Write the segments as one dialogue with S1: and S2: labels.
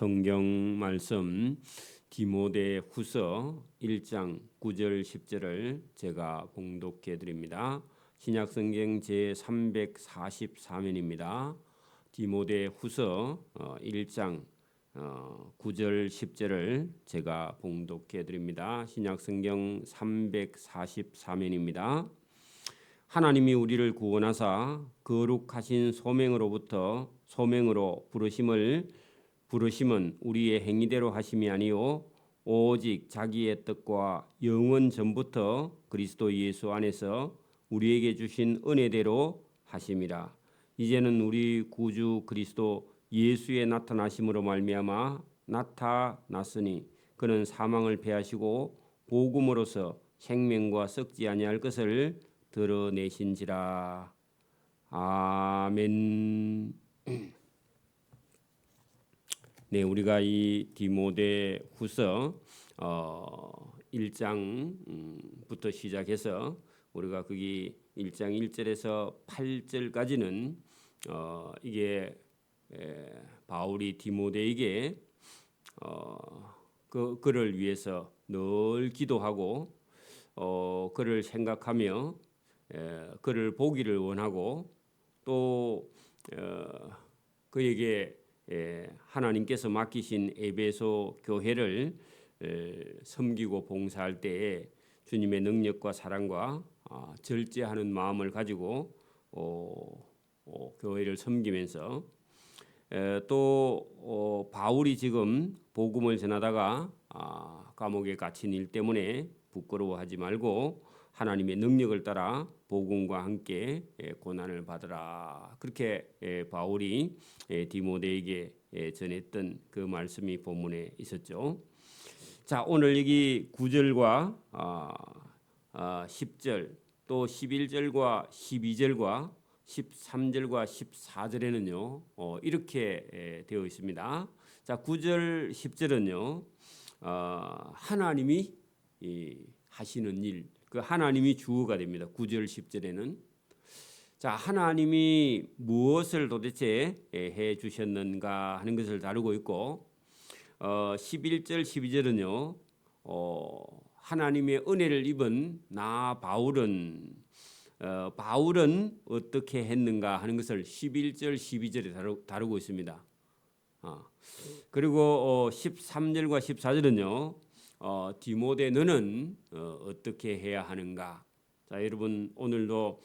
S1: 성경 말씀 디모데후서 1장 9절 10절을 제가 봉독해 드립니다. 신약 성경 제 344면입니다. 디모데후서 1장 9절 10절을 제가 봉독해 드립니다. 신약 성경 344면입니다. 하나님이 우리를 구원하사 거룩하신 소명으로부터 소명으로 부르심은 우리의 행위대로 하심이 아니요 오직 자기의 뜻과 영원 전부터 그리스도 예수 안에서 우리에게 주신 은혜대로 하심이라. 이제는 우리 구주 그리스도 예수의 나타나심으로 말미암아 나타났으니 그는 사망을 패하시고 복음으로서 생명과 썩지 아니할 것을 드러내신지라. 아멘. 네, 우리가 이 디모데후서 1장부터 시작해서 우리가 거기 1장 1절에서 8절까지는 이게 바울이 디모데에게 그를 위해서 늘 기도하고 그를 생각하며 그를 보기를 원하고 또 그에게 하나님께서 맡기신 에베소 교회를 섬기고 봉사할 때에 주님의 능력과 사랑과 절제하는 마음을 가지고 교회를 섬기면서 또 바울이 지금 복음을 전하다가 감옥에 갇힌 일 때문에 부끄러워하지 말고 하나님의 능력을 따라 복음과 함께 고난을 받으라. 그렇게 바울이 디모데에게 전했던 그 말씀이 본문에 있었죠. 자, 오늘 여기 9절과 10절 또 11절과 12절과 13절과 14절에는요 이렇게 되어 있습니다. 자, 9절 10절은요 하나님이 하시는 일, 그 하나님이 주어가 됩니다. 9절 10절에는 자, 하나님이 무엇을 도대체 해 주셨는가 하는 것을 다루고 있고 11절 12절은요 하나님의 은혜를 입은 바울은 어떻게 했는가 하는 것을 11절 12절에 다루고 있습니다. 그리고 13절과 14절은요 디모데 너는 어떻게 해야 하는가? 자, 여러분 오늘도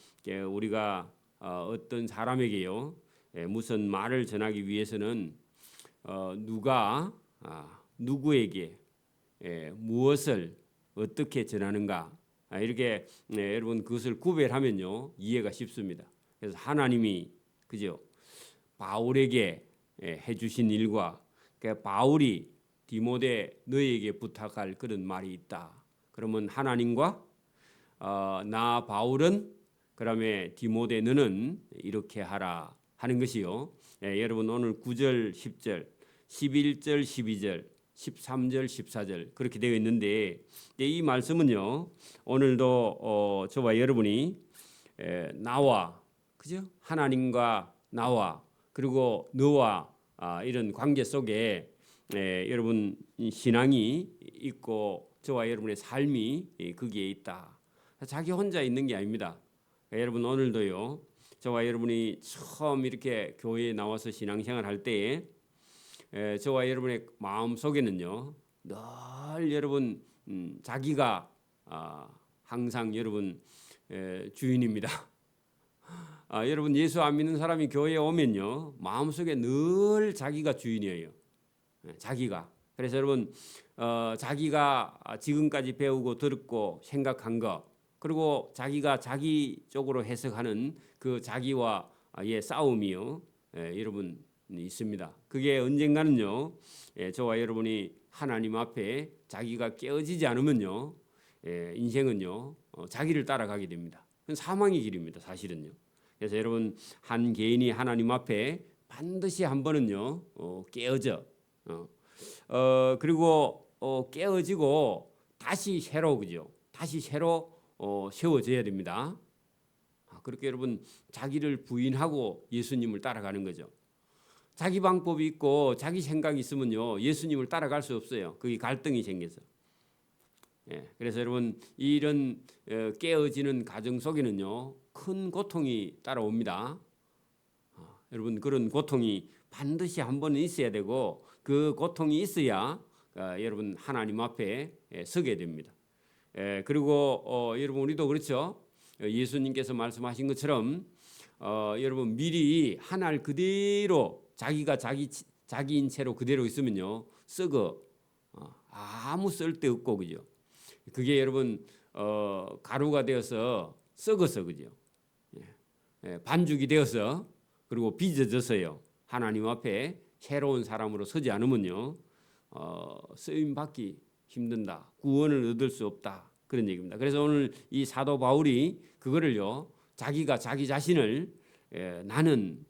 S1: 우리가 어떤 사람에게요 무슨 말을 전하기 위해서는 누가 누구에게 무엇을 어떻게 전하는가 이렇게 여러분 그것을 구별하면요 이해가 쉽습니다. 그래서 하나님이 그죠 바울에게 해주신 일과 바울이 디모데 너에게 부탁할 그런 말이 있다. 그러면 하나님과 나 바울은 그다음에 디모데 너는 이렇게 하라 하는 것이요. 여러분 오늘 9절 10절 11절 12절 13절 14절 그렇게 되어 있는데 이 말씀은요 오늘도 저와 여러분이 나와 그죠 하나님과 나와 그리고 너와 이런 관계 속에 여러분 신앙이 있고 저와 여러분의 삶이 거기에 있다. 자기 혼자 있는 게 아닙니다. 여러분 오늘도요 저와 여러분이 처음 이렇게 교회에 나와서 신앙생활 할 때에 저와 여러분의 마음 속에는요 늘 여러분 자기가 항상 여러분 주인입니다. 여러분 예수 안 믿는 사람이 교회에 오면요 마음 속에 늘 자기가 주인이에요. 자기가. 그래서 여러분 자기가 지금까지 배우고 들었고 생각한 것 그리고 자기가 자기 쪽으로 해석하는 그 자기와의 싸움이요 여러분 있습니다. 그게 언젠가는요 저와 여러분이 하나님 앞에 자기가 깨어지지 않으면요 인생은요 자기를 따라가게 됩니다. 그건 사망의 길입니다. 사실은요. 그래서 여러분 한 개인이 하나님 앞에 반드시 한 번은요 깨어져 그리고 깨어지고 다시 새로 그죠? 다시 새로 세워져야 됩니다. 그렇게 여러분 자기를 부인하고 예수님을 따라가는 거죠. 자기 방법이 있고 자기 생각이 있으면요 예수님을 따라갈 수 없어요. 그게 갈등이 생겨서. 예, 그래서 여러분 이런 깨어지는 가정 속에는요 큰 고통이 따라옵니다. 여러분 그런 고통이 반드시 한 번은 있어야 되고 그 고통이 있어야 여러분 하나님 앞에 서게 됩니다. 그리고 여러분 우리도 그렇죠. 예수님께서 말씀하신 것처럼 여러분 미리 한 알 그대로 자기가 자기인 채로 그대로 있으면요 썩어 아무 쓸데 없고 그죠. 그게 여러분 가루가 되어서 썩어서 그죠. 반죽이 되어서 그리고 빚어져서요 하나님 앞에 새로운 사람으로 서지 않으면요 쓰임 받기 힘든다. 구원을 얻을 수 없다. 그런 얘기입니다. 그래서 오늘 이 사도 바울이 그거를요 자기가 자기 자신을 나는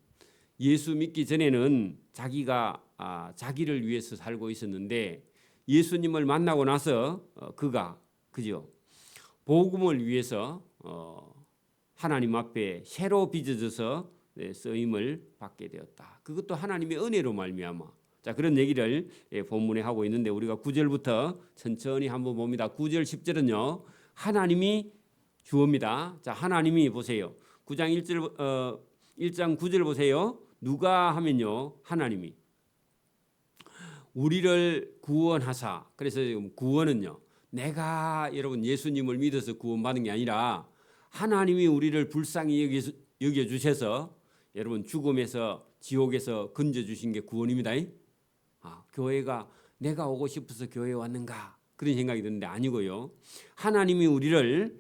S1: 예수 믿기 전에는 자기가 자기를 위해서 살고 있었는데 예수님을 만나고 나서 그가 그죠 복음을 위해서 하나님 앞에 새로 빚어져서 쓰임을 받게 되었다. 그것도 하나님의 은혜로 말미암아. 자 그런 얘기를 본문에 하고 있는데 우리가 9절부터 천천히 한번 봅니다. 9절 10절은요 하나님이 주어입니다. 자 하나님이 보세요. 1장 9절 보세요. 누가 하면요 하나님이 우리를 구원하사. 그래서 구원은요 내가 여러분 예수님을 믿어서 구원받은 게 아니라 하나님이 우리를 불쌍히 여겨주셔서 여러분 죽음에서 지옥에서 건져주신 게 구원입니다. 교회가 내가 오고 싶어서 교회에 왔는가 그런 생각이 드는데 아니고요. 하나님이 우리를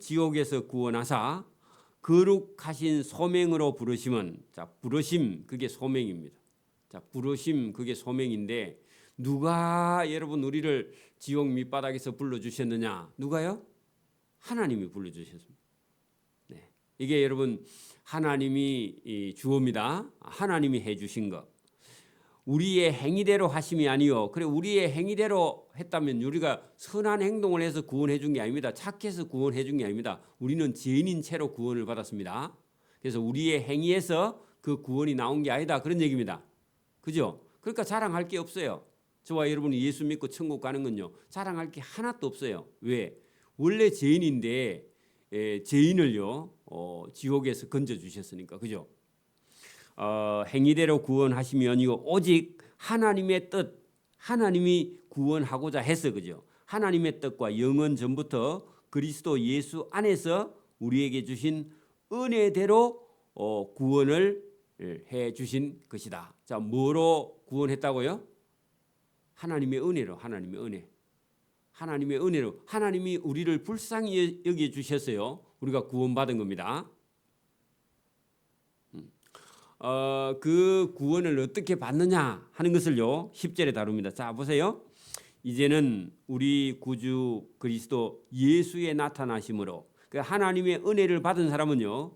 S1: 지옥에서 구원하사 거룩하신 소명으로 부르심은 자 부르심 그게 소명입니다. 자 부르심 그게 소명인데 누가 여러분 우리를 지옥 밑바닥에서 불러주셨느냐? 누가요? 하나님이 불러주셨습니다. 네. 이게 여러분 하나님이 주어입니다. 하나님이 해주신 것. 우리의 행위대로 하심이 아니요. 그래 우리의 행위대로 했다면 우리가 선한 행동을 해서 구원해 준 게 아닙니다. 착해서 구원해 준 게 아닙니다. 우리는 죄인인 채로 구원을 받았습니다. 그래서 우리의 행위에서 그 구원이 나온 게 아니다. 그런 얘기입니다. 그죠? 그러니까 자랑할 게 없어요. 저와 여러분이 예수 믿고 천국 가는 건요. 자랑할 게 하나도 없어요. 왜? 원래 죄인인데 죄인을요 지옥에서 건져 주셨으니까. 그죠? 행위대로 구원하심이 아니고 오직 하나님의 뜻, 하나님이 구원하고자 해서 그죠. 하나님의 뜻과 영원 전부터 그리스도 예수 안에서 우리에게 주신 은혜대로 구원을 해 주신 것이다. 자, 뭐로 구원했다고요? 하나님의 은혜로, 하나님의 은혜. 하나님의 은혜로 하나님이 우리를 불쌍히 여겨 주셨어요. 우리가 구원받은 겁니다. 그 구원을 어떻게 받느냐 하는 것을요 10절에 다룹니다. 자 보세요. 이제는 우리 구주 그리스도 예수의 나타나심으로 하나님의 은혜를 받은 사람은요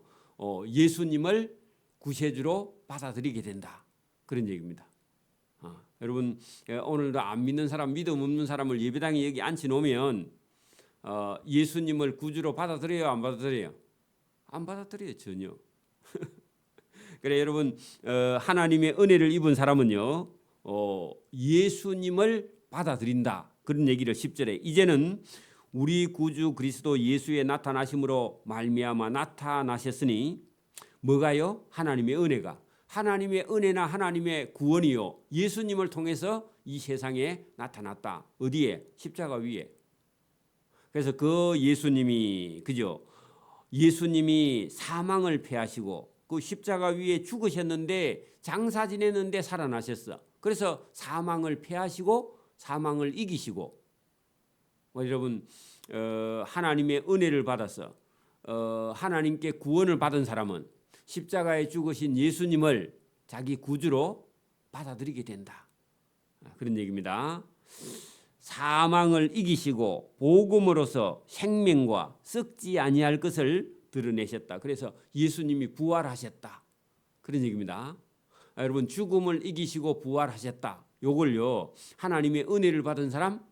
S1: 예수님을 구세주로 받아들이게 된다. 그런 얘기입니다. 여러분 오늘도 안 믿는 사람, 믿음 없는 사람을 예배당에 여기 앉혀 놓으면 예수님을 구주로 받아들여요, 안 받아들여요? 안 받아들여요, 전혀. 그래 여러분 하나님의 은혜를 입은 사람은요 예수님을 받아들인다. 그런 얘기를 10절에 이제는 우리 구주 그리스도 예수의 나타나심으로 말미암아 나타나셨으니 뭐가요? 하나님의 은혜가. 하나님의 은혜나 하나님의 구원이요 예수님을 통해서 이 세상에 나타났다. 어디에? 십자가 위에. 그래서 그 예수님이 그죠? 예수님이 사망을 패하시고 그 십자가 위에 죽으셨는데 장사 지냈는데 살아나셨어. 그래서 사망을 패하시고 사망을 이기시고 여러분 하나님의 은혜를 받아서 하나님께 구원을 받은 사람은 십자가에 죽으신 예수님을 자기 구주로 받아들이게 된다. 그런 얘기입니다. 사망을 이기시고 복음으로서 생명과 썩지 아니할 것을 드러내셨다. 그래서 예수님이 부활하셨다. 그런 얘기입니다. 여러분 죽음을 이기시고 부활하셨다. 요걸요 하나님의 은혜를 받은 사람,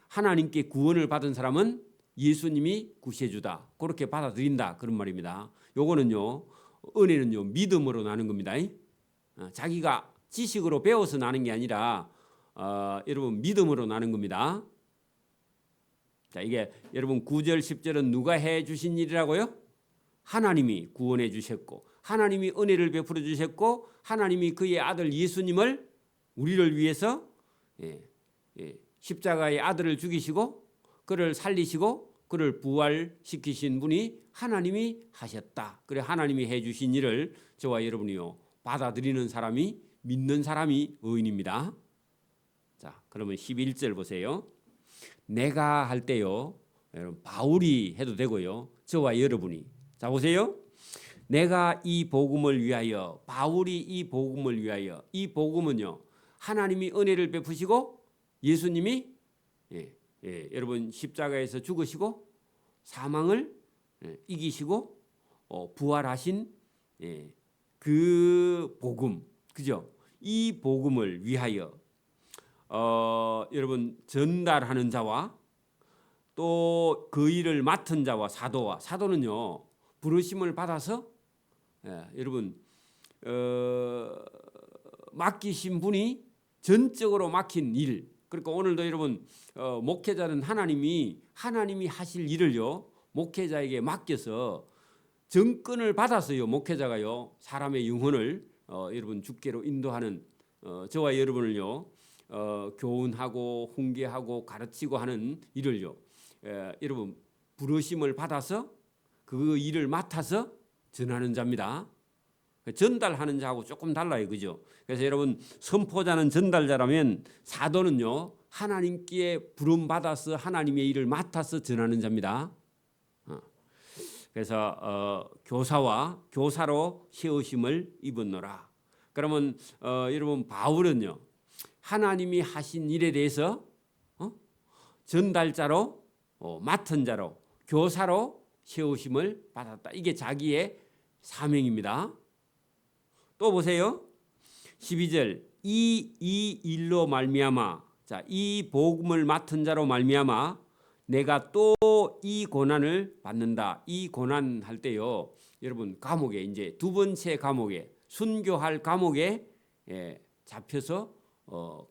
S1: 하나님께 구원을 받은 사람은 예수님이 구세주다. 그렇게 받아들인다. 그런 말입니다. 요거는요 은혜는요 믿음으로 나는 겁니다. 자기가 지식으로 배워서 나는 게 아니라 여러분 믿음으로 나는 겁니다. 자, 이게 여러분 9절 10절은 누가 해 주신 일이라고요? 하나님이 구원해 주셨고 하나님이 은혜를 베풀어 주셨고 하나님이 그의 아들 예수님을 우리를 위해서 십자가의 아들을 죽이시고 그를 살리시고 그를 부활시키신 분이 하나님이 하셨다. 그래 하나님이 해 주신 일을 저와 여러분이요 받아들이는 사람이 믿는 사람이 의인입니다. 자, 그러면 11절 보세요. 내가 할 때요. 여러분 바울이 해도 되고요. 저와 여러분이. 자, 보세요. 내가 이 복음을 위하여 바울이 이 복음을 위하여 이 복음은요. 하나님이 은혜를 베푸시고 예수님이 여러분 십자가에서 죽으시고 사망을 이기시고 부활하신 그 복음. 그죠? 이 복음을 위하여 여러분 전달하는 자와 또 그 일을 맡은 자와 사도는요 부르심을 받아서 여러분 맡기신 분이 전적으로 맡긴 일. 그러니까 오늘도 여러분 목회자는 하나님이 하실 일을요 목회자에게 맡겨서 정권을 받아서요 목회자가요 사람의 영혼을 여러분 주께로 인도하는 저와 여러분을요 교훈하고 훈계하고 가르치고 하는 일을요 여러분 부르심을 받아서 그 일을 맡아서 전하는 자입니다. 전달하는 자하고 조금 달라요, 그죠? 그래서 여러분 선포자는 전달자라면 사도는요 하나님께 부름 받아서 하나님의 일을 맡아서 전하는 자입니다. 그래서 교사와 교사로 세우심을 입었노라. 그러면 여러분 바울은요 하나님이 하신 일에 대해서 전달자로 맡은 자로 교사로 세우심을 받았다. 이게 자기의 사명입니다. 또 보세요. 12절 이 일로 말미암아 자, 이 복음을 맡은 자로 말미암아 내가 또 이 고난을 받는다. 이 고난 할 때요. 여러분 감옥에 이제 두 번째 감옥에 순교할 감옥에 잡혀서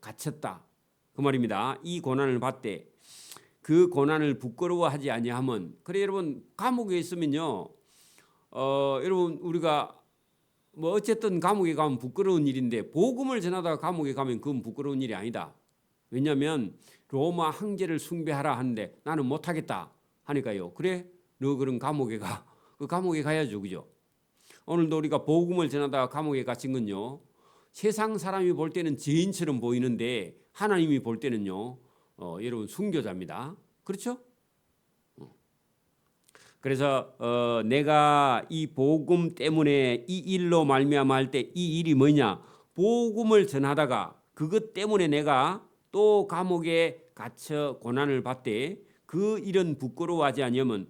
S1: 갇혔다. 그 말입니다. 이 고난을 받되 그 고난을 부끄러워하지 아니하면 그래 여러분 감옥에 있으면요. 여러분 우리가 뭐 어쨌든 감옥에 가면 부끄러운 일인데 복음을 전하다가 감옥에 가면 그건 부끄러운 일이 아니다. 왜냐하면 로마 황제를 숭배하라 하는데 나는 못하겠다 하니까요. 그래 너 그런 감옥에 가. 그 감옥에 가야죠. 그죠? 오늘도 우리가 복음을 전하다가 감옥에 갇힌 건요. 세상 사람이 볼 때는 죄인처럼 보이는데 하나님이 볼 때는요. 여러분 순교자입니다. 그렇죠? 그래서 내가 이 복음 때문에 이 일로 말미암아 할 때 이 일이 뭐냐? 복음을 전하다가 그것 때문에 내가 또 감옥에 갇혀 고난을 받되 그 일은 부끄러워하지 아니하면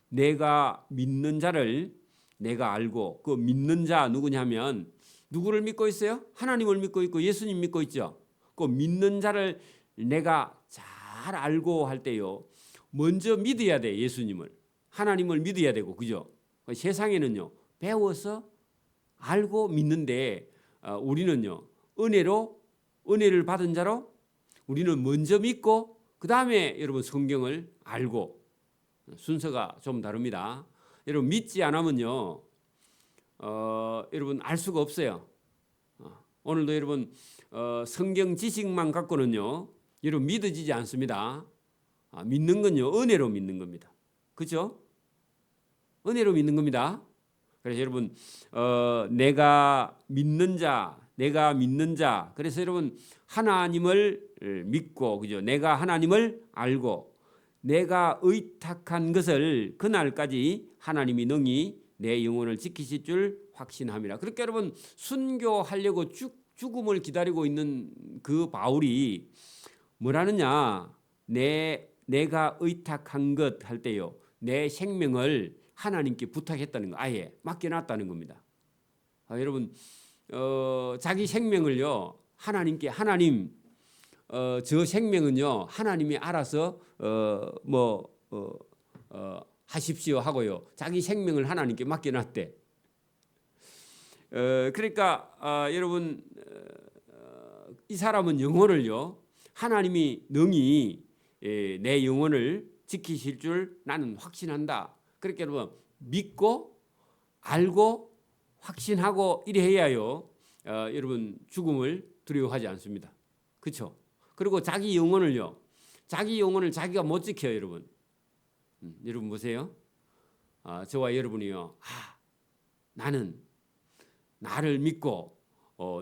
S1: 내가 믿는 자를 내가 알고 그 믿는 자 누구냐면 누구를 믿고 있어요? 하나님을 믿고 있고 예수님 믿고 있죠. 그 믿는 자를 내가 잘 알고 할 때요. 먼저 믿어야 돼. 예수님을. 하나님을 믿어야 되고 그죠? 세상에는요. 배워서 알고 믿는데 우리는요. 은혜를 받은 자로 우리는 먼저 믿고 그다음에 여러분 성경을 알고 순서가 좀 다릅니다. 여러분 믿지 않으면요. 여러분 알 수가 없어요. 오늘도 여러분 성경 지식만 갖고는요. 여러분 믿어지지 않습니다. 믿는 건요. 은혜로 믿는 겁니다. 그렇죠? 은혜로 믿는 겁니다. 그래서 여러분 내가 믿는 자 그래서 여러분 하나님을 믿고 그죠? 내가 하나님을 알고 내가 의탁한 것을 그날까지 하나님이 능히 내 영혼을 지키실 줄 확신함이라. 그렇게 여러분 순교하려고 죽음을 기다리고 있는 그 바울이 뭐라느냐? 내가 의탁한 것 할 때요. 내 생명을 하나님께 부탁했다는 거, 아예 맡겨놨다는 겁니다. 여러분 자기 생명을요 하나님께 하나님 저 생명은요 하나님이 알아서 하십시오 하고요 자기 생명을 하나님께 맡겨놨대. 그러니까 여러분 이 사람은 영혼을요 하나님이 능히 내 영혼을 지키실 줄 나는 확신한다. 그렇게 여러분 믿고 알고 확신하고 이래 해야요 여러분 죽음을 두려워하지 않습니다. 그렇죠? 그리고 자기 영혼을요 자기가 못 지켜요. 여러분 여러분 보세요. 저와 여러분이요 나는 나를 믿고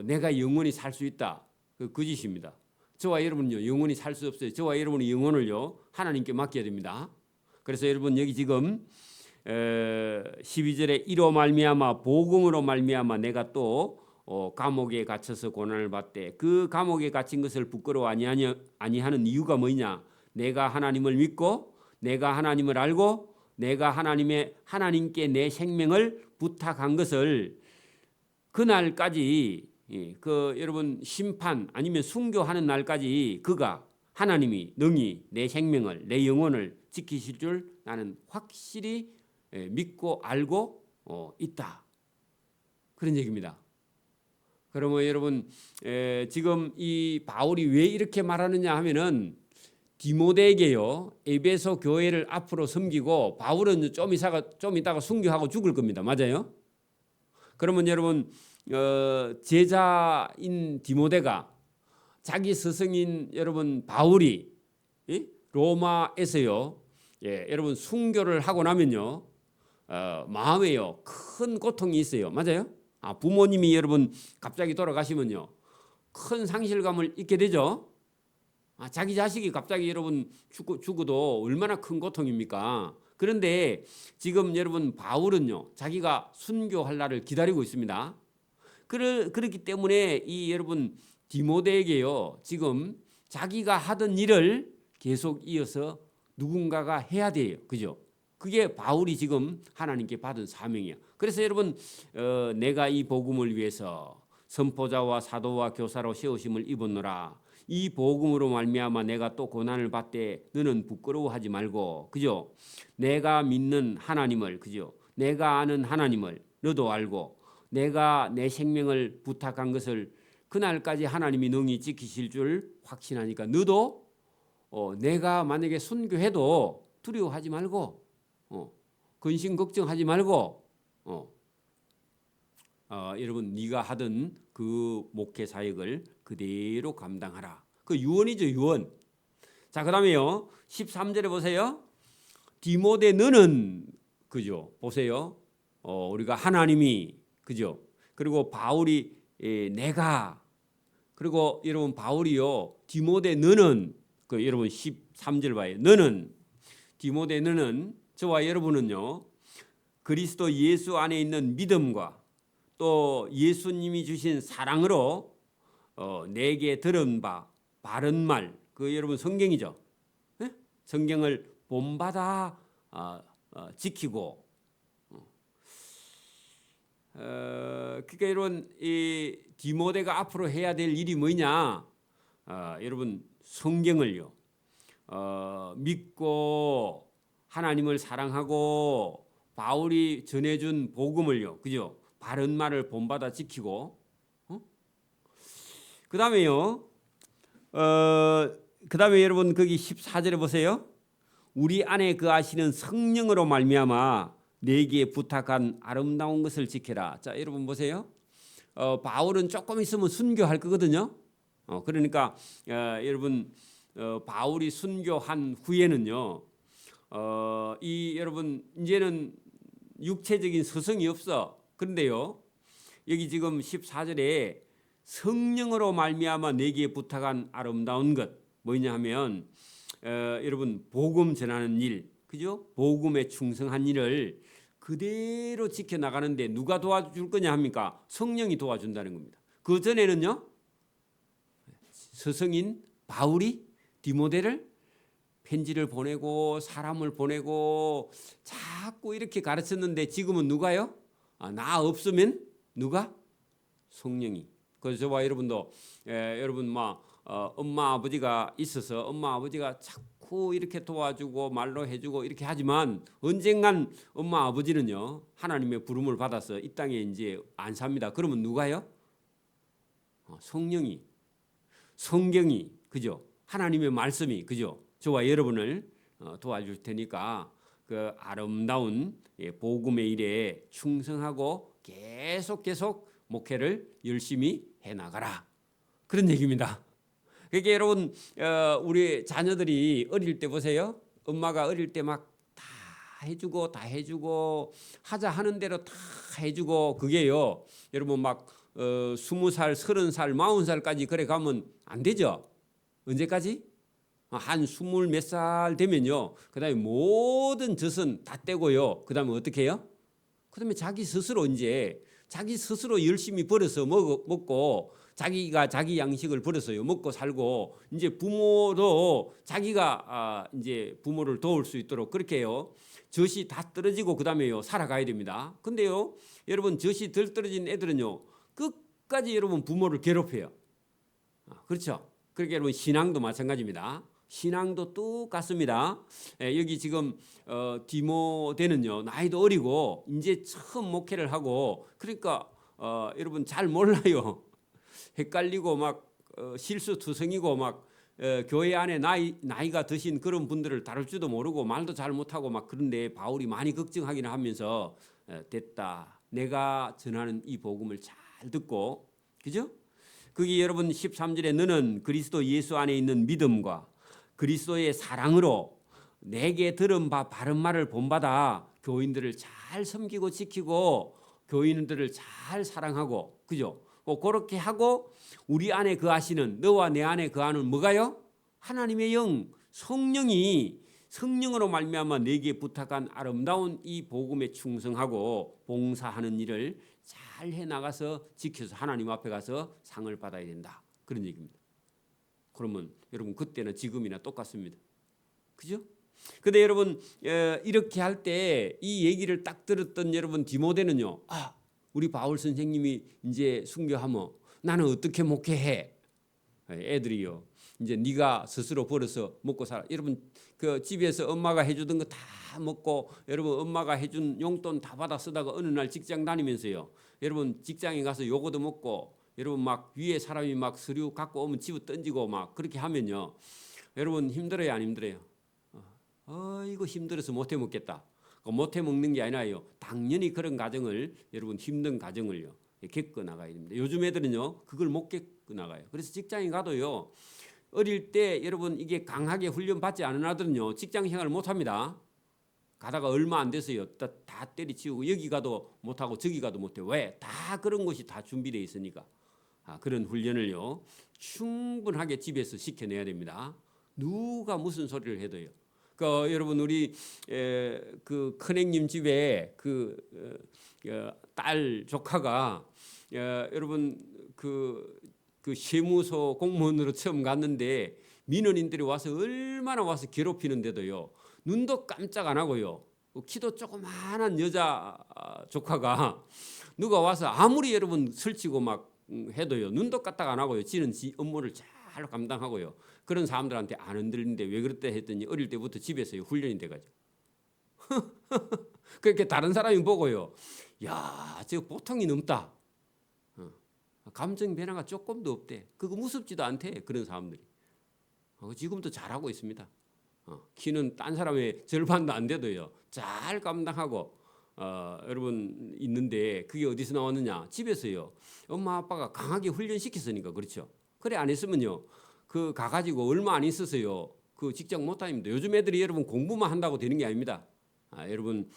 S1: 내가 영원히 살 수 있다. 그 거짓입니다. 저와 여러분은요 영원히 살 수 없어요. 저와 여러분의 영혼을요 하나님께 맡겨야 됩니다. 그래서 여러분 여기 지금 12절에 이로 말미암아 복음으로 말미암아 내가 또 감옥에 갇혀서 고난을 받되 그 감옥에 갇힌 것을 부끄러워 아니하는 이유가 뭐냐? 내가 하나님을 믿고 내가 하나님을 알고 내가 하나님께 내 생명을 부탁한 것을 그날까지 여러분 심판 아니면 순교하는 날까지 그가 하나님이 능히 내 생명을 내 영혼을 지키실 줄 나는 확실히 믿고 알고 있다. 그런 얘기입니다. 그러면 여러분 지금 이 바울이 왜 이렇게 말하느냐 하면은 디모데에게요 에베소 교회를 앞으로 섬기고 바울은 좀 이따가 순교하고 죽을 겁니다. 맞아요? 그러면 여러분 제자인 디모데가 자기 스승인 여러분 바울이 로마에서요 여러분 순교를 하고 나면요 마음에요 큰 고통이 있어요. 맞아요? 부모님이 여러분 갑자기 돌아가시면요 큰 상실감을 잊게 되죠. 자기 자식이 갑자기 여러분 죽어도 얼마나 큰 고통입니까? 그런데 지금 여러분 바울은요 자기가 순교할 날을 기다리고 있습니다. 그렇기 때문에 이 여러분 디모데에게요 지금 자기가 하던 일을 계속 이어서 누군가가 해야 돼요. 그죠? 그게 바울이 지금 하나님께 받은 사명이야. 그래서 여러분 내가 이 복음을 위해서 선포자와 사도와 교사로 세우심을 입었노라. 이 복음으로 말미암아 내가 또 고난을 받되 너는 부끄러워하지 말고 그죠? 내가 믿는 하나님을 그죠? 내가 아는 하나님을 너도 알고 내가 내 생명을 부탁한 것을 그날까지 하나님이 능히 지키실 줄 확신하니까 너도 내가 만약에 순교해도 두려워하지 말고 근심 걱정하지 말고 여러분 네가 하던 그 목회 사역을 그대로 감당하라. 그 유언이죠, 유언. 자, 그다음에요. 13절에 보세요. 디모데 너는 그죠? 보세요. 우리가 하나님이 그죠? 그리고 바울이 내가 그리고 여러분 바울이요. 디모데 너는 그 여러분 13절 봐요. 너는 디모데 너는 저와 여러분은요. 그리스도 예수 안에 있는 믿음과 또 예수님이 주신 사랑으로 내게 들은 바 바른 말 그 여러분 성경이죠. 네? 성경을 본받아 지키고 그러니까 여러분 이 디모데가 앞으로 해야 될 일이 뭐냐? 여러분 성경을요 믿고 하나님을 사랑하고 바울이 전해준 복음을요, 그죠? 바른 말을 본받아 지키고, 그 다음에요, 그 다음에 여러분 거기 14절에 보세요. 우리 안에 거하시는 성령으로 말미암아 내게 부탁한 아름다운 것을 지켜라. 자, 여러분 보세요. 바울은 조금 있으면 순교할 거거든요. 그러니까 여러분 바울이 순교한 후에는요, 이 여러분 이제는 육체적인 스승이 없어. 그런데요, 여기 지금 14절에 성령으로 말미암아 내게 부탁한 아름다운 것 뭐냐 하면 여러분 복음 전하는 일, 그죠? 복음에 충성한 일을 그대로 지켜 나가는데 누가 도와줄 거냐 합니까? 성령이 도와준다는 겁니다. 그 전에는요, 스승인 바울이 디모데를 편지를 보내고 사람을 보내고 자꾸 이렇게 가르쳤는데 지금은 누가요? 나 없으면 누가? 성령이. 그래서 저와 여러분도 여러분 엄마 아버지가 있어서 엄마 아버지가 자꾸 이렇게 도와주고 말로 해주고 이렇게 하지만 언젠간 엄마 아버지는요 하나님의 부름을 받아서 이 땅에 이제 안 삽니다. 그러면 누가요? 성령이. 성경이 그죠? 하나님의 말씀이 그죠? 저와 여러분을 도와줄 테니까 그 아름다운 복음의 일에 충성하고 계속 목회를 열심히 해나가라. 그런 얘기입니다. 그러니까 여러분 우리 자녀들이 어릴 때 보세요. 엄마가 어릴 때 막 다 해주고 하자 하는 대로 다 해주고 그게요. 여러분 막 20살, 30살, 40살까지 그래 가면 안 되죠. 언제까지? 한 20 몇 살 되면요. 그다음에 모든 젖은 다 떼고요. 그다음에 어떻게 해요? 그다음에 자기 스스로 이제 자기 스스로 열심히 벌어서 먹고 자기가 자기 양식을 벌어서요 먹고 살고 이제 부모도 자기가 이제 부모를 도울 수 있도록 그렇게 해요. 젖이 다 떨어지고 그다음에요 살아가야 됩니다. 근데요 여러분 젖이 덜 떨어진 애들은요 끝까지 여러분 부모를 괴롭혀요. 그렇죠? 그렇게 여러분 신앙도 마찬가지입니다. 신앙도 똑같습니다. 여기 지금 디모데는요 나이도 어리고 이제 처음 목회를 하고 그러니까 여러분 잘 몰라요. 헷갈리고 막 실수투성이고 막 교회 안에 나이가 드신 그런 분들을 다룰 줄도 모르고 말도 잘 못하고 막 그런데 바울이 많이 걱정하기는 하면서 됐다. 내가 전하는 이 복음을 잘 듣고 그죠? 거기 여러분 13절에 너는 그리스도 예수 안에 있는 믿음과 그리스도의 사랑으로 내게 들은 바 바른 말을 본받아 교인들을 잘 섬기고 지키고 교인들을 잘 사랑하고 그죠? 그렇게 하고 우리 안에 거하시는 너와 내 안에 거하는 뭐가요? 하나님의 영 성령으로 말미암아 내게 부탁한 아름다운 이 복음에 충성하고 봉사하는 일을 잘 해나가서 지켜서 하나님 앞에 가서 상을 받아야 된다. 그런 얘기입니다. 그러면 여러분 그때나 지금이나 똑같습니다. 그죠? 근데 여러분 이렇게 할 때 이 얘기를 딱 들었던 여러분 디모데는요. 우리 바울 선생님이 이제 순교하면 나는 어떻게 목회해? 애들이요. 이제 네가 스스로 벌어서 먹고 살아. 여러분 그 집에서 엄마가 해주던 거 다 먹고 여러분 엄마가 해준 용돈 다 받아 쓰다가 어느 날 직장 다니면서요. 여러분 직장에 가서 요거도 먹고 여러분 막 위에 사람이 막 서류 갖고 오면 집어 던지고 막 그렇게 하면요. 여러분 힘들어요, 안 힘들어요? 이거 힘들어서 못해 먹겠다. 못해 먹는 게 아니라요. 당연히 그런 가정을 여러분 힘든 가정을요 겪어 나가야 됩니다. 요즘 애들은요 그걸 못 겪어 나가요. 그래서 직장에 가도요 어릴 때 여러분 이게 강하게 훈련 받지 않은 아들은요 직장 생활을 못 합니다. 가다가 얼마 안 돼서요 다 때리치우고 여기 가도 못 하고 저기 가도 못 해. 왜? 다 그런 것이 다 준비되어 있으니까. 그런 훈련을요 충분하게 집에서 시켜내야 됩니다. 누가 무슨 소리를 해도요. 여러분 우리 그 큰형님 집에 그 딸 조카가 여러분 그 세무서 공무원으로 처음 갔는데 민원인들이 와서 얼마나 와서 괴롭히는데도요 눈도 깜짝 안 하고요 키도 조그마한 여자 조카가 누가 와서 아무리 여러분 설치고 막 해도요 눈도 까딱 안 하고요 지는 지 업무를 잘 감당하고요 그런 사람들한테 안 흔들리는데 왜 그랬다 했더니 어릴 때부터 집에서 훈련이 돼가지고 그렇게 다른 사람이 보고요 야 저 보통이 넘다 감정 변화가 조금도 없대. 그거 무섭지도 않대. 그런 사람들이. 지금도 잘하고 있습니다. 키는 딴 사람의 절반도 안 돼도요. 잘 감당하고 여러분 있는데 그게 어디서 나왔느냐? 집에서요. 엄마 아빠가 강하게 훈련시켰으니까 그렇죠. 그래 안 했으면요. 그 가가지고 얼마 안 있어서요. 그 직장 못 다닙니다. 요즘 애들이 여러분 공부만 한다고 되는 게 아닙니다. 여러분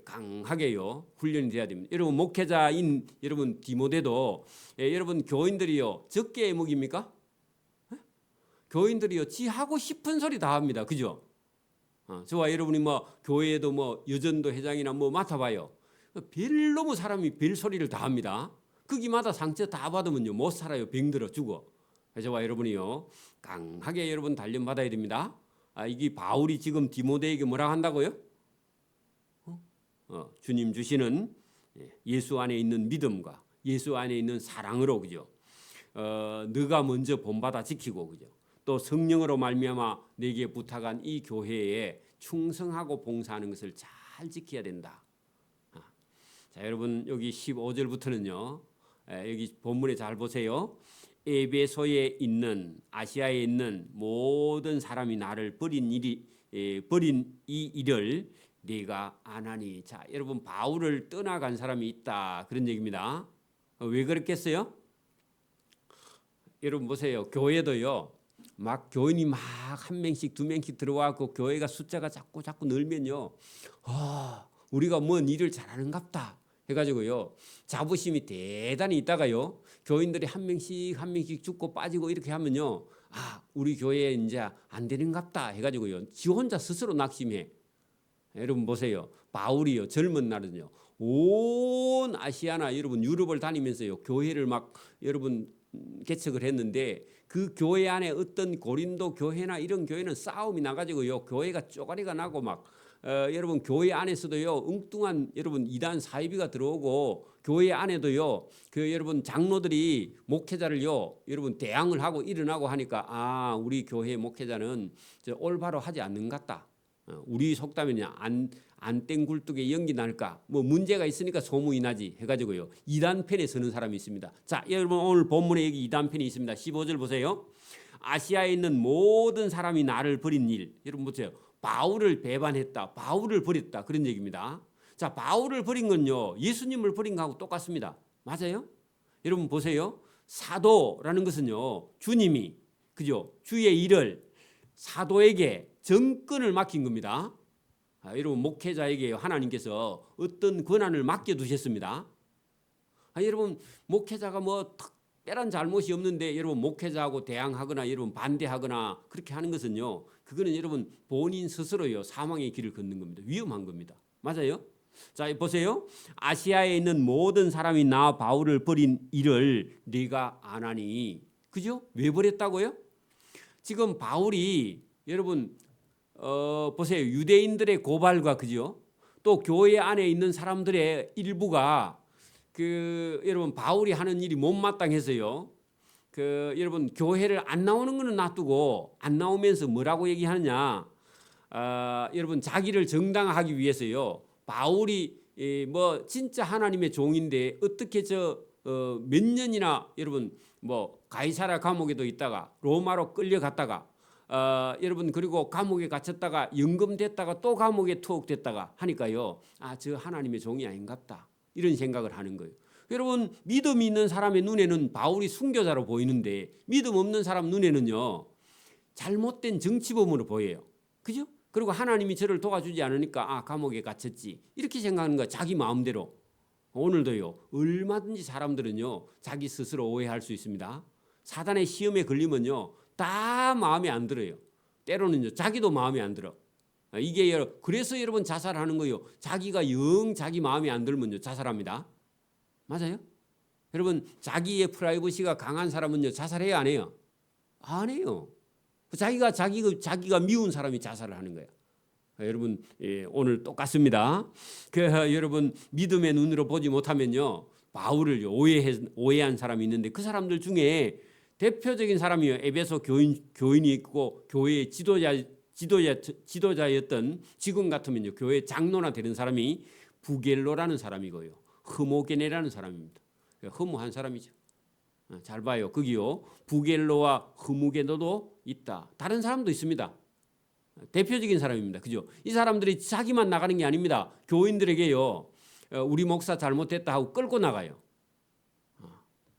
S1: 강하게요 훈련이 돼야 됩니다. 여러분 목회자인 여러분 디모데도 여러분 교인들이요 적게 먹입니까? 교인들이요 지 하고 싶은 소리 다 합니다. 그죠? 저와 여러분이 뭐 교회에도 뭐 여전도 회장이나 뭐 맡아봐요. 별로무 사람이 별 소리를 다 합니다. 거기마다 상처 다 받으면요 못 살아요. 병들어 죽어. 저와 여러분이요 강하게 여러분 단련 받아야 됩니다. 이게 바울이 지금 디모데에게 뭐라 한다고요? 주님 주시는 예수 안에 있는 믿음과 예수 안에 있는 사랑으로 그죠? 너가 먼저 본받아 지키고 그죠? 또 성령으로 말미암아 내게 부탁한 이 교회에 충성하고 봉사하는 것을 잘 지켜야 된다. 자 여러분 여기 15절부터는요. 여기 본문에 잘 보세요. 에베소에 있는 아시아에 있는 모든 사람이 나를 버린 이 일을 네가 안 하니. 자, 여러분 바울을 떠나간 사람이 있다 그런 얘기입니다. 왜 그랬겠어요? 여러분 보세요. 교회도요. 막 교인이 막 한 명씩 두 명씩 들어와고 교회가 숫자가 자꾸 늘면요. 우리가 뭔 일을 잘하는갑다 해가지고요. 자부심이 대단히 있다가요. 교인들이 한 명씩 죽고 빠지고 이렇게 하면요. 우리 교회에 이제 안 되는갑다 해가지고요. 지 혼자 스스로 낙심해. 여러분 보세요. 바울이요. 젊은 날은요. 온 아시아나 여러분 유럽을 다니면서요. 교회를 막 여러분 개척을 했는데 그 교회 안에 어떤 고린도 교회나 이런 교회는 싸움이 나가지고요. 교회가 쪼가리가 나고 막 여러분 교회 안에서도요. 엉뚱한 여러분 이단 사이비가 들어오고 교회 안에도요. 그 여러분 장로들이 목회자를요. 여러분 대항을 하고 일어나고 하니까 우리 교회 목회자는 올바로 하지 않는 것 같다. 우리 속담이냐 안땡 굴뚝에 연기 날까 뭐 문제가 있으니까 소문이 나지 해가지고요. 이단편에 서는 사람이 있습니다. 자, 여러분 오늘 본문에 여기 이단편이 있습니다. 15절 보세요. 아시아에 있는 모든 사람이 나를 버린 일. 여러분 보세요. 바울을 배반했다. 바울을 버렸다. 그런 얘기입니다. 자, 바울을 버린 건요. 예수님을 버린 거하고 똑같습니다. 맞아요? 여러분 보세요. 사도라는 것은요. 주님이 그죠? 주의 일을 사도에게 정권을 맡긴 겁니다. 여러분 목회자에게 하나님께서 어떤 권한을 맡겨두셨습니다. 여러분 목회자가 뭐 특별한 잘못이 없는데 여러분 목회자하고 대항하거나 여러분 반대하거나 그렇게 하는 것은요. 그거는 여러분 본인 스스로요. 사망의 길을 걷는 겁니다. 위험한 겁니다. 맞아요? 자, 보세요. 아시아에 있는 모든 사람이 나 바울을 버린 일을 네가 안 하니. 그죠? 왜 버렸다고요? 지금 바울이 여러분 보세요. 유대인들의 고발과 그죠? 또 교회 안에 있는 사람들의 일부가 그 여러분 바울이 하는 일이 못마땅해서요. 그 여러분 교회를 안 나오는 거는 놔두고 안 나오면서 뭐라고 얘기하느냐? 여러분 자기를 정당화하기 위해서요. 바울이 뭐 진짜 하나님의 종인데 어떻게 몇 년이나 여러분 뭐 가이사랴 감옥에도 있다가 로마로 끌려갔다가 여러분 그리고 감옥에 갇혔다가 연금됐다가 또 감옥에 투옥됐다가 하니까요. 저 하나님의 종이 아닌갑다. 이런 생각을 하는 거예요. 여러분 믿음이 있는 사람의 눈에는 바울이 순교자로 보이는데 믿음 없는 사람 눈에는요. 잘못된 정치범으로 보여요. 그죠? 그리고 하나님이 저를 도와주지 않으니까 감옥에 갇혔지. 이렇게 생각하는 거야. 자기 마음대로. 오늘도요. 얼마든지 사람들은요. 자기 스스로 오해할 수 있습니다. 사단의 시험에 걸리면요. 다 마음에 안 들어요. 때로는요. 자기도 마음에 안 들어. 이게 그래서 여러분 자살하는 거예요. 자기가 영 자기 마음에 안 들면요. 자살합니다. 맞아요? 여러분 자기의 프라이버시가 강한 사람은요. 자살해요 안 해요? 안 해요. 자기가 미운 사람이 자살을 하는 거예요. 여러분 오늘 똑같습니다. 여러분 믿음의 눈으로 보지 못하면요. 바울을 오해한 사람이 있는데 그 사람들 중에 대표적인 사람이요. 에베소 교인이 있고 교회의 지도자였던 지금 같으면요. 교회 장로나 되는 사람이 부겔로라는 사람이고요. 흐모게네라는 사람입니다. 허무한 사람이죠. 잘 봐요. 거기요. 부겔로와 흐무게노도 있다. 다른 사람도 있습니다. 대표적인 사람입니다. 그죠? 이 사람들이 자기만 나가는 게 아닙니다. 교인들에게요. 우리 목사 잘못했다 하고 끌고 나가요.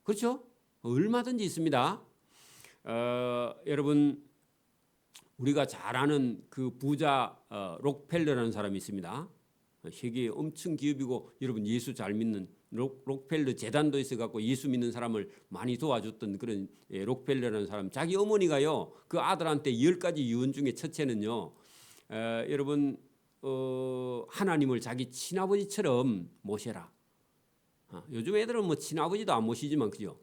S1: 그렇죠? 얼마든지 있습니다. 여러분 우리가 잘 아는 그 부자 록펠러라는 사람이 있습니다. 세계에 엄청 기업이고 여러분 예수 잘 믿는 록펠러 재단도 있어갖고 예수 믿는 사람을 많이 도와줬던 그런 록펠러라는 사람. 자기 어머니가요 그 아들한테 10가지 유언 중에 첫째는요. 여러분 하나님을 자기 친아버지처럼 모셔라. 요즘 애들은 뭐 친아버지도 안 모시지만 그죠?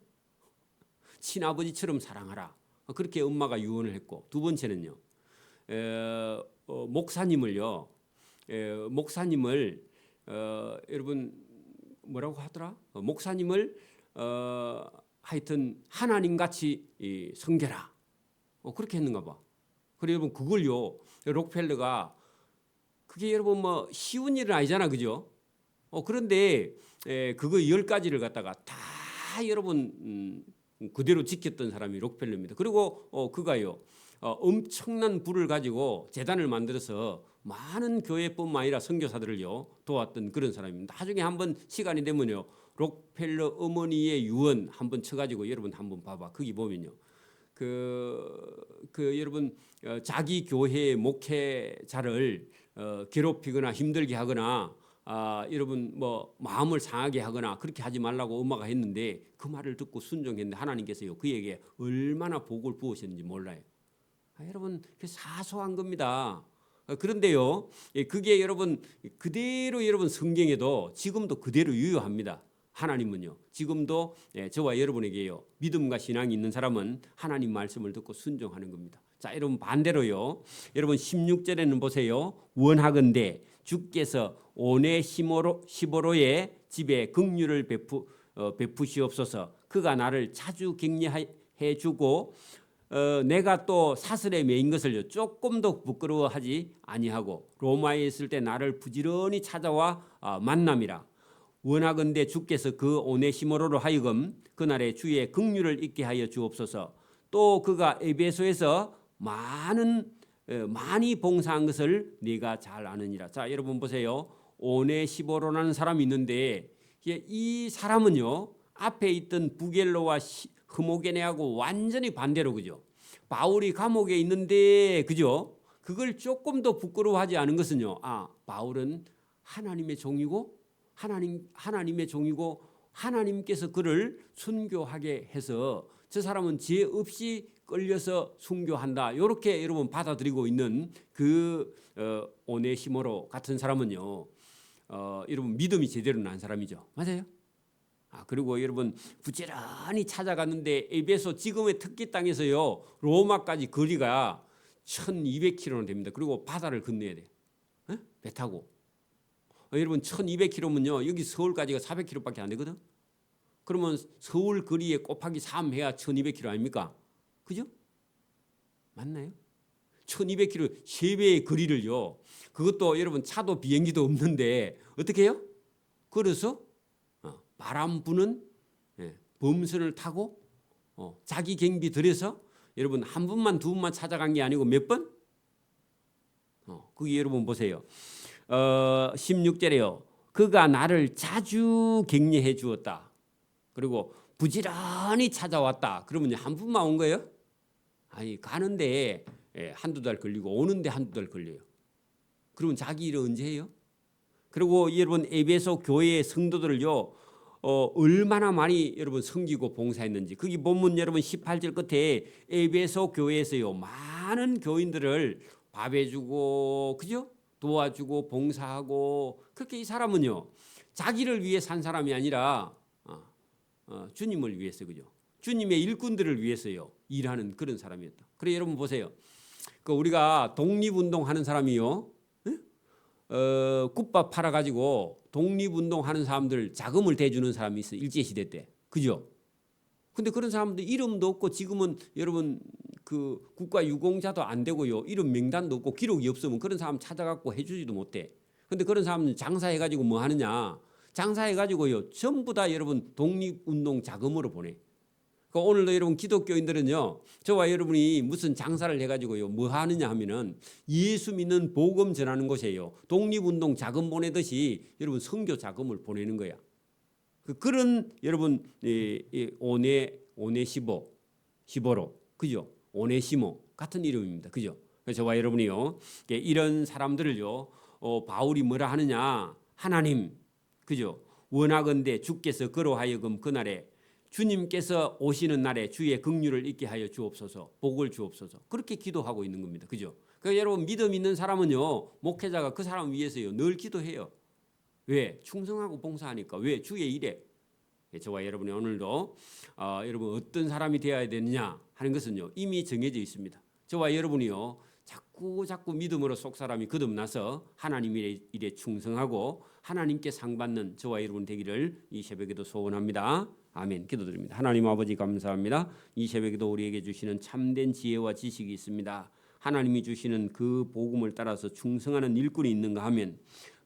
S1: 친아버지처럼 사랑하라. 그렇게 엄마가 유언을 했고 두 번째는요. 목사님을 여러분 뭐라고 하더라? 목사님을 하여튼 하나님같이 섬겨라. 그렇게 했는가 봐. 그래 여러분 그걸요. 록펠러가 그게 여러분 뭐 쉬운 일은 아니잖아. 그죠? 그런데 그거 10가지를 갖다가 다 여러분 그대로 지켰던 사람이 록펠러입니다. 그리고 그가요 엄청난 부를 가지고 재단을 만들어서 많은 교회뿐만 아니라 선교사들을요 도왔던 그런 사람입니다. 나중에 한번 시간이 되면요 록펠러 어머니의 유언 한번 쳐가지고 여러분 한번 봐봐. 거기 보면요 여러분 자기 교회의 목회자를 괴롭히거나 힘들게 하거나 여러분 뭐 마음을 상하게 하거나 그렇게 하지 말라고 엄마가 했는데 그 말을 듣고 순종했는데 하나님께서요 그에게 얼마나 복을 부으셨는지 몰라요. 여러분 그 사소한 겁니다. 그런데요 그게 여러분 그대로 여러분 성경에도 지금도 그대로 유효합니다. 하나님은요 지금도 저와 여러분에게요 믿음과 신앙이 있는 사람은 하나님 말씀을 듣고 순종하는 겁니다. 자 여러분 반대로요 여러분 16절에는 보세요. 원하건대 주께서 오네시모로의 집에 긍휼을 베푸시옵소서. 그가 나를 자주 격려해 주고 내가 또 사슬에 매인 것을 조금도 부끄러워하지 아니하고 로마에 있을 때 나를 부지런히 찾아와 만남이라. 원하건대 주께서 그 오네시모로로 하여금 그날에 주의 긍휼을 있게 하여 주옵소서. 또 그가 에베소에서 많이 봉사한 것을 네가 잘 아느니라. 자 여러분 보세요. 오네시모로라는 사람이 있는데 이 사람은요 앞에 있던 부겔로와 흐모게네하고 완전히 반대로 그죠. 바울이 감옥에 있는데 그죠. 그걸 조금 더 부끄러워하지 않은 것은요. 바울은 하나님의 종이고 하나님의 종이고 하나님께서 그를 순교하게 해서 저 사람은 죄 없이 끌려서 순교한다. 이렇게 여러분 받아들이고 있는 그 오네시모로 같은 사람은요. 여러분 믿음이 제대로 난 사람이죠. 맞아요? 그리고 여러분 부지런히 찾아갔는데 에베소 지금의 특기 땅에서요 로마까지 거리가 1200km는 됩니다. 그리고 바다를 건너야 돼. 배 타고. 여러분 1200km면요 여기 서울까지가 400km밖에 안 되거든. 그러면 서울 거리에 곱하기 3 해야 1200km 아닙니까? 그죠? 맞나요? 1200km 3배의 거리를요. 그것도 여러분 차도 비행기도 없는데 어떻게 해요? 걸어서 바람 부는 범선을 타고 자기 경비 들여서 여러분 한 분만 두 분만 찾아간 게 아니고 몇 번? 거기 여러분 보세요. 16절에요. 그가 나를 자주 격려해 주었다. 그리고 부지런히 찾아왔다. 그러면 한 분만 온 거예요? 아니 가는데 한두 달 걸리고 오는데 한두 달 걸려요. 그러면 자기 일을 언제 해요? 그리고 여러분 에베소 교회의 성도들을요 얼마나 많이 여러분 섬기고 봉사했는지 거기 본문 여러분 18절 끝에 에베소 교회에서요 많은 교인들을 밥해주고 그죠? 도와주고 봉사하고 그렇게 이 사람은요 자기를 위해 산 사람이 아니라 주님을 위해서 그죠? 주님의 일꾼들을 위해서요 일하는 그런 사람이었다. 그래 여러분 보세요. 그 우리가 독립운동하는 사람이요 국밥 팔아가지고 독립운동하는 사람들 자금을 대주는 사람이 있어요. 일제시대 때. 그죠? 근데 그런 사람들 이름도 없고 지금은 여러분 그 국가유공자도 안 되고요. 이름 명단도 없고 기록이 없으면 그런 사람 찾아갖고 해주지도 못해. 근데 그런 사람들 장사해가지고 뭐 하느냐. 장사해가지고요. 전부 다 여러분 독립운동 자금으로 보내. 오늘도 여러분 기독교인들은요 저와 여러분이 무슨 장사를 해가지고요 뭐 하느냐 하면은 예수 믿는 복음 전하는 곳이에요. 독립운동 자금 보내듯이 여러분 선교 자금을 보내는 거야. 그런 여러분 오네시모로 그죠? 오네시모 같은 이름입니다. 그죠? 저와 여러분이요 이런 사람들을요 바울이 뭐라 하느냐 하나님 그죠? 원하건대 주께서 그로 하여금 그날에 주님께서 오시는 날에 주의 긍휼을 있게 하여 주옵소서. 복을 주옵소서. 그렇게 기도하고 있는 겁니다. 그죠? 그러니까 여러분 믿음 있는 사람은요. 목회자가 그 사람 위해서요. 늘 기도해요. 왜? 충성하고 봉사하니까. 왜? 주의 일에. 저와 여러분이 오늘도 여러분 어떤 사람이 되어야 되느냐 하는 것은요. 이미 정해져 있습니다. 저와 여러분이요. 자꾸 믿음으로 속 사람이 거듭나서 하나님 일에 충성하고 하나님께 상 받는 저와 여러분 되기를 이 새벽에도 소원합니다. 아멘. 기도드립니다. 하나님 아버지 감사합니다. 이 새벽에도 우리에게 주시는 참된 지혜와 지식이 있습니다. 하나님이 주시는 그 복음을 따라서 충성하는 일꾼이 있는가 하면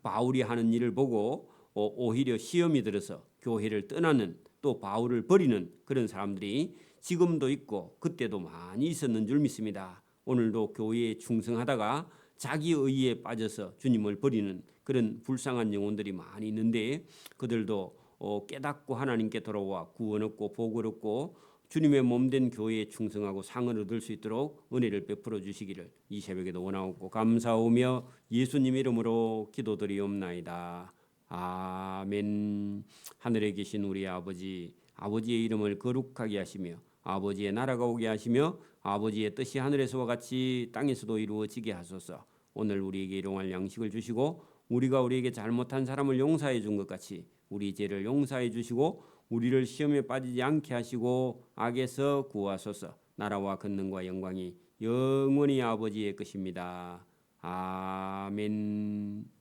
S1: 바울이 하는 일을 보고 오히려 시험이 들어서 교회를 떠나는 또 바울을 버리는 그런 사람들이 지금도 있고 그때도 많이 있었는 줄 믿습니다. 오늘도 교회에 충성하다가 자기 의의에 빠져서 주님을 버리는 그런 불쌍한 영혼들이 많이 있는데 그들도 깨닫고 하나님께 돌아와 구원 얻고 복을 얻고 주님의 몸된 교회에 충성하고 상을 얻을 수 있도록 은혜를 베풀어 주시기를 이 새벽에도 원하옵고 감사하며 예수님 이름으로 기도드리옵나이다. 아멘. 하늘에 계신 우리 아버지, 아버지의 이름을 거룩하게 하시며 아버지의 나라가 오게 하시며 아버지의 뜻이 하늘에서와 같이 땅에서도 이루어지게 하소서. 오늘 우리에게 일용할 양식을 주시고 우리가 우리에게 잘못한 사람을 용서해 준 것 같이 우리 죄를 용서해 주시고 우리를 시험에 빠지지 않게 하시고 악에서 구하소서. 나라와 권능과 영광이 영원히 아버지의 것입니다. 아멘.